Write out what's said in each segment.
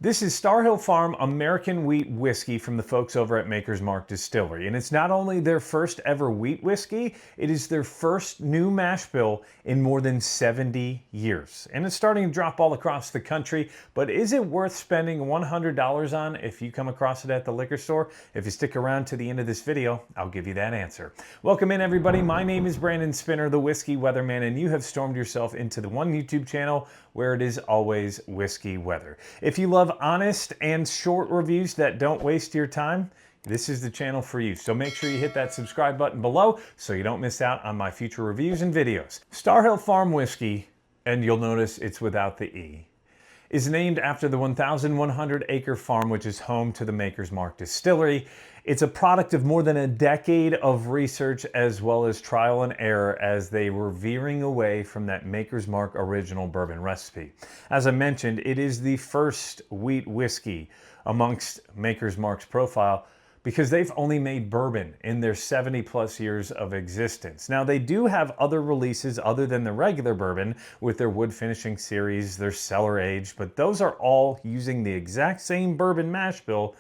This is Star Hill Farm American Wheat Whiskey from the folks over at Maker's Mark Distillery. And it's not only their first ever wheat whiskey, it is their first new mash bill in more than 70 years. And it's starting to drop all across the country, but is it worth spending $100 on if you come across it at the liquor store? If you stick around to the end of this video, I'll give you that answer. Welcome in, everybody. My name is Brandon Spinner, the Whiskey Weatherman, and you have stormed yourself into the one YouTube channel where it is always whiskey weather. If you love honest and short reviews that don't waste your time, this is the channel for you. So make sure you hit that subscribe button below so you don't miss out on my future reviews and videos. Star Hill Farm Whiskey, and you'll notice it's without the E, is named after the 1,100 acre farm which is home to the Maker's Mark Distillery. It's a product of more than a decade of research as well as trial and error as they were veering away from that Maker's Mark original bourbon recipe. As I mentioned, it is the first wheat whiskey amongst Maker's Mark's profile because they've only made bourbon in their 70 plus years of existence. Now they do have other releases other than the regular bourbon with their wood finishing series, their cellar aged, but those are all using the exact same bourbon mash bill.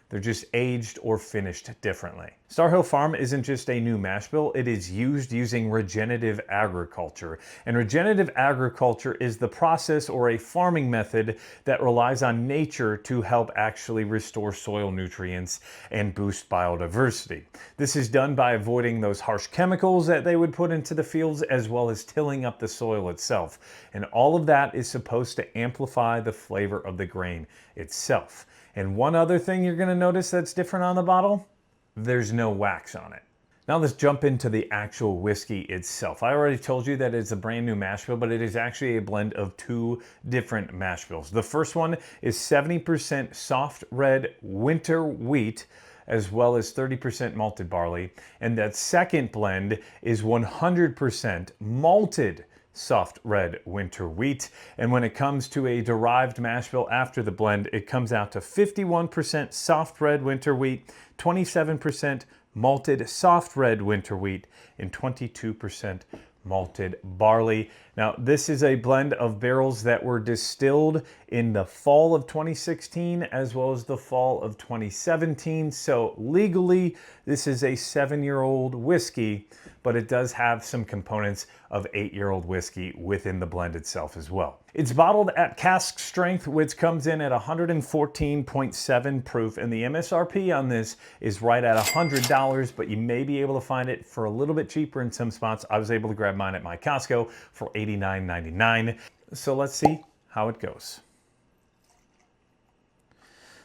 They're just aged or finished differently. Star Hill Farm isn't just a new mash bill, it is used using regenerative agriculture. And regenerative agriculture is the process or a farming method that relies on nature to help actually restore soil nutrients and boost biodiversity. This is done by avoiding those harsh chemicals that they would put into the fields as well as tilling up the soil itself. And all of that is supposed to amplify the flavor of the grain itself. And one other thing you're going to notice that's different on the bottle, there's no wax on it. Now let's jump into the actual whiskey itself. I already told you that it's a brand new mash bill, but it is actually a blend of two different mash bills. The first one is 70% soft red winter wheat, as well as 30% malted barley. And that second blend is 100% malted soft red winter wheat. And when it comes to a derived mash bill after the blend, it comes out to 51% soft red winter wheat, 27% malted soft red winter wheat, and 22% malted barley. Now, this is a blend of barrels that were distilled in the fall of 2016 as well as the fall of 2017. So legally, this is a 7-year-old whiskey, but it does have some components of 8-year-old whiskey within the blend itself as well. It's bottled at cask strength, which comes in at 114.7 proof, and the MSRP on this is right at $100, but you may be able to find it for a little bit cheaper in some spots. I was able to grab mine at my Costco for $89.99. So let's see how it goes.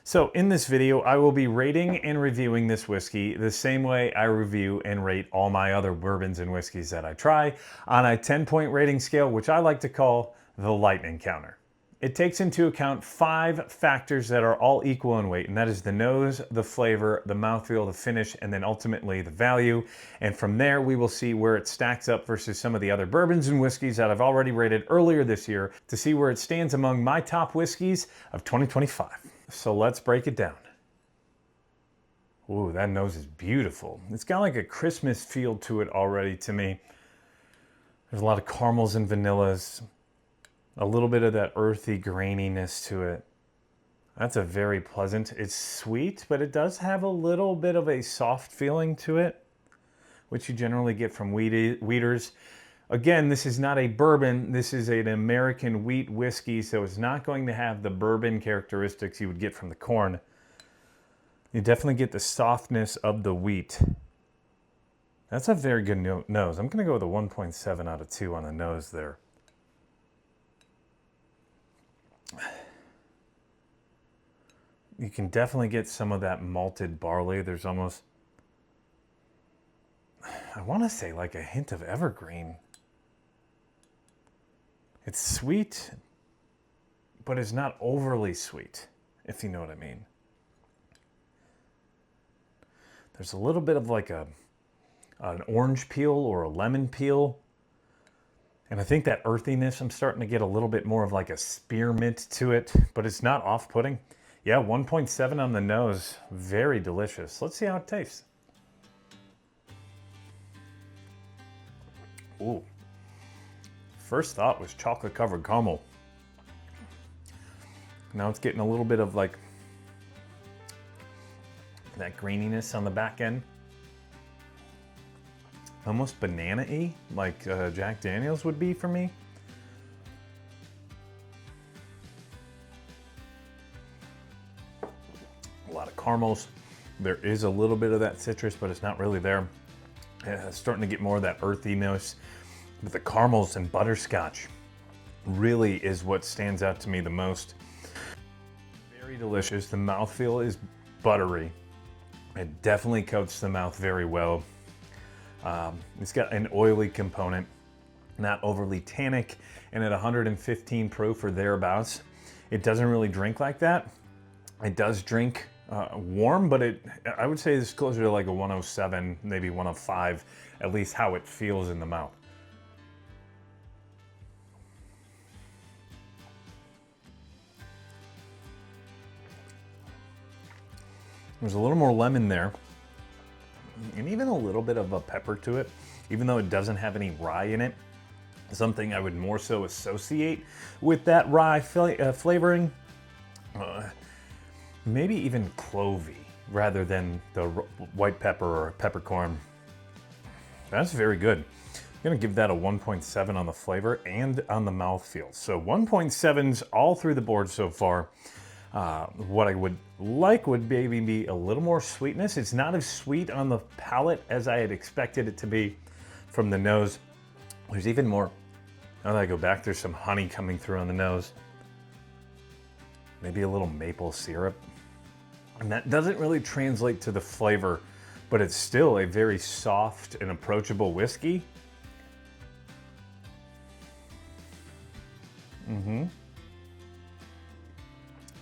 So in this video, I will be rating and reviewing this whiskey the same way I review and rate all my other bourbons and whiskeys that I try on a 10-point rating scale, which I like to call the lightning counter. It takes into account 5 factors that are all equal in weight, and that is the nose, the flavor, the mouthfeel, the finish, and then ultimately the value. And from there, we will see where it stacks up versus some of the other bourbons and whiskeys that I've already rated earlier this year to see where it stands among my top whiskeys of 2025. So let's break it down. Ooh, that nose is beautiful. It's got like a Christmas feel to it already to me. There's a lot of caramels and vanillas. A little bit of that earthy graininess to it. That's a very pleasant. It's sweet, but it does have a little bit of a soft feeling to it, which you generally get from wheaters. Again, this is not a bourbon. This is an American wheat whiskey, so it's not going to have the bourbon characteristics you would get from the corn. You definitely get the softness of the wheat. That's a very good nose. I'm going to go with a 1.7 out of 2 on the nose there. You can definitely get some of that malted barley. There's almost, I want to say like a hint of evergreen. It's sweet, but it's not overly sweet, if you know what I mean. There's a little bit of like an orange peel or a lemon peel. And I think that earthiness, I'm starting to get a little bit more of like a spearmint to it, but it's not off-putting. Yeah, 1.7 on the nose. Very delicious. Let's see how it tastes. Ooh. First thought was chocolate covered caramel. Now it's getting a little bit of like that graininess on the back end. Almost banana-y, like Jack Daniel's would be for me. A lot of caramels. There is a little bit of that citrus, but it's not really there. It's starting to get more of that earthiness. But the caramels and butterscotch really is what stands out to me the most. Very delicious. The mouthfeel is buttery. It definitely coats the mouth very well. It's got an oily component, not overly tannic, and at 115 proof or thereabouts, it doesn't really drink like that. It does drink warm, but I would say it's closer to like a 107, maybe 105, at least how it feels in the mouth. There's a little more lemon there, and even a little bit of a pepper to it, even though it doesn't have any rye in it. Something I would more so associate with that rye flavoring. Maybe even clovey rather than the white pepper or peppercorn. That's very good. I'm gonna give that a 1.7 on the flavor and on the mouthfeel. So 1.7s all through the board so far. What I would like would maybe be a little more sweetness. It's not as sweet on the palate as I had expected it to be from the nose. There's even more, now that I go back, there's some honey coming through on the nose. Maybe a little maple syrup. And that doesn't really translate to the flavor, but it's still a very soft and approachable whiskey.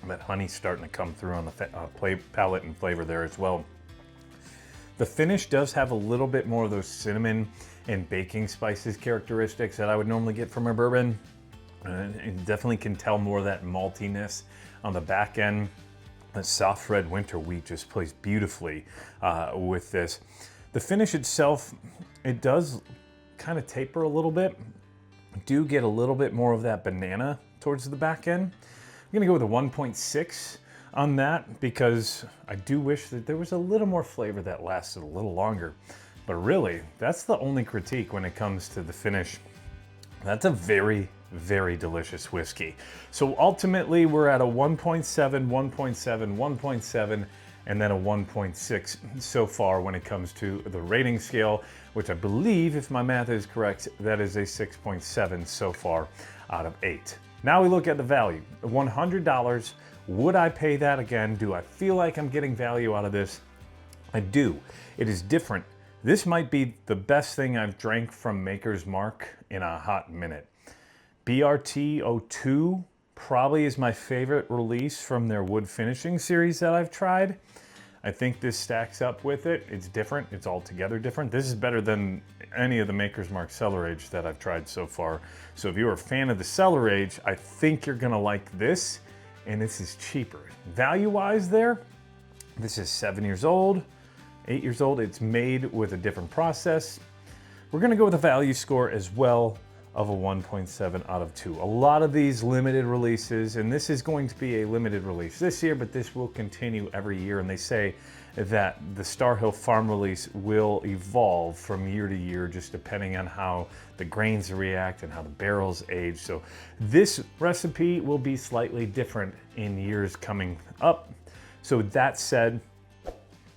That honey's starting to come through on the palate and flavor there as well. The finish does have a little bit more of those cinnamon and baking spices characteristics that I would normally get from a bourbon. It definitely can tell more of that maltiness on the back end. The soft red winter wheat just plays beautifully with this. The finish itself, it does kind of taper a little bit. Do get a little bit more of that banana towards the back end. I'm gonna go with a 1.6 on that because I do wish that there was a little more flavor that lasted a little longer. But really, that's the only critique when it comes to the finish. That's a very, very delicious whiskey. So ultimately, we're at a 1.7, 1.7, 1.7, and then a 1.6 so far when it comes to the rating scale, which I believe, if my math is correct, that is a 6.7 so far out of 8. Now we look at the value. $100, would I pay that again? Do I feel like I'm getting value out of this? I do. It is different. This might be the best thing I've drank from Maker's Mark in a hot minute. BRT02 probably is my favorite release from their wood finishing series that I've tried. I think this stacks up with it. It's different. It's altogether different. This is better than any of the Maker's Mark Cellar Age that I've tried so far. So if you're a fan of the Cellar Age, I think you're gonna like this, and this is cheaper. Value-wise there, this is 7 years old, 8 years old. It's made with a different process. We're gonna go with a value score as well of a 1.7 out of 2. A lot of these limited releases, and this is going to be a limited release this year, but this will continue every year, and they say that the Star Hill Farm release will evolve from year to year just depending on how the grains react and how the barrels age. So this recipe will be slightly different in years coming up. So that said,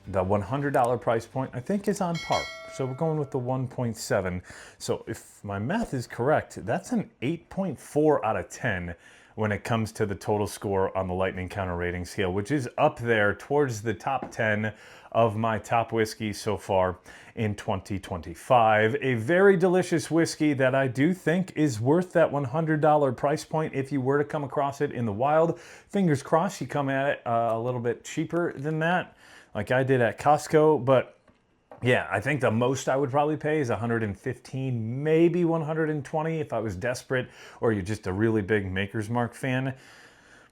the $100 price point I think is on par. So we're going with the 1.7. So if my math is correct, that's an 8.4 out of 10 when it comes to the total score on the Lightning Counter rating scale, which is up there towards the top 10 of my top whiskeys so far in 2025. A very delicious whiskey that I do think is worth that $100 price point if you were to come across it in the wild. Fingers crossed you come at it a little bit cheaper than that, like I did at Costco, but yeah, I think the most I would probably pay is 115, maybe 120 if I was desperate or you're just a really big Maker's Mark fan.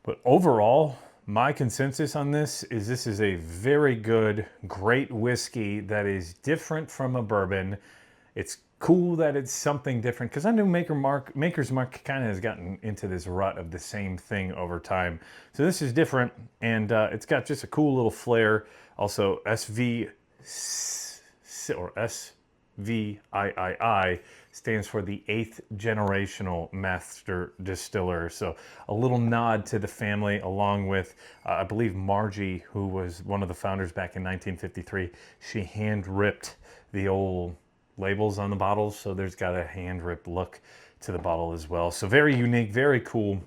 But overall, my consensus on this is a very good, great whiskey that is different from a bourbon. It's cool that it's something different, because I know Maker's Mark kind of has gotten into this rut of the same thing over time. So this is different, and it's got just a cool little flair. Also SV or SVIII stands for the 8th generational master distiller. So a little nod to the family, along with, I believe, Margie, who was one of the founders back in 1953. She hand ripped the old labels on the bottles, so there's got a hand ripped look to the bottle as well. So very unique, very cool.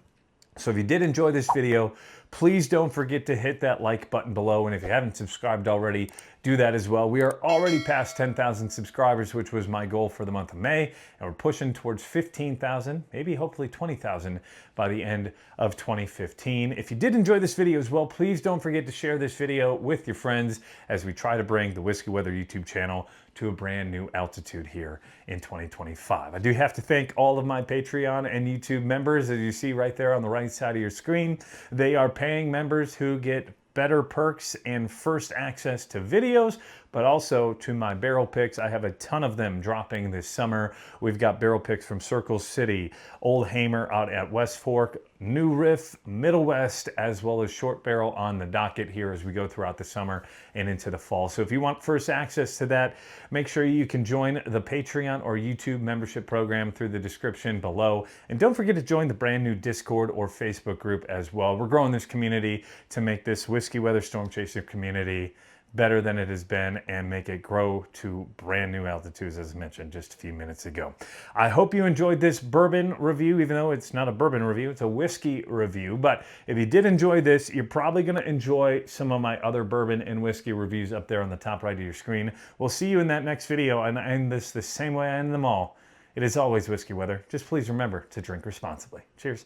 So if you did enjoy this video, please don't forget to hit that like button below. And if you haven't subscribed already, do that as well. We are already past 10,000 subscribers, which was my goal for the month of May. And we're pushing towards 15,000, maybe hopefully 20,000 by the end of 2015. If you did enjoy this video as well, please don't forget to share this video with your friends as we try to bring the Whiskey Weather YouTube channel to a brand new altitude here in 2025. I do have to thank all of my Patreon and YouTube members, as you see right there on the right side of your screen. They are paying members who get better perks and first access to videos, but also to my barrel picks. I have a ton of them dropping this summer. We've got barrel picks from Circle City, Old Hamer out at West Fork, New Riff, Middle West, as well as Short Barrel on the docket here as we go throughout the summer and into the fall. So if you want first access to that, make sure you can join the Patreon or YouTube membership program through the description below. And don't forget to join the brand new Discord or Facebook group as well. We're growing this community to make this Whiskey Weather Storm Chaser community better than it has been and make it grow to brand new altitudes, as mentioned just a few minutes ago. I hope you enjoyed this bourbon review, even though it's not a bourbon review, it's a whiskey review. But if you did enjoy this, you're probably going to enjoy some of my other bourbon and whiskey reviews up there on the top right of your screen. We'll see you in that next video, and I end this the same way I end them all. It is always Whiskey Weather. Just please remember to drink responsibly. Cheers.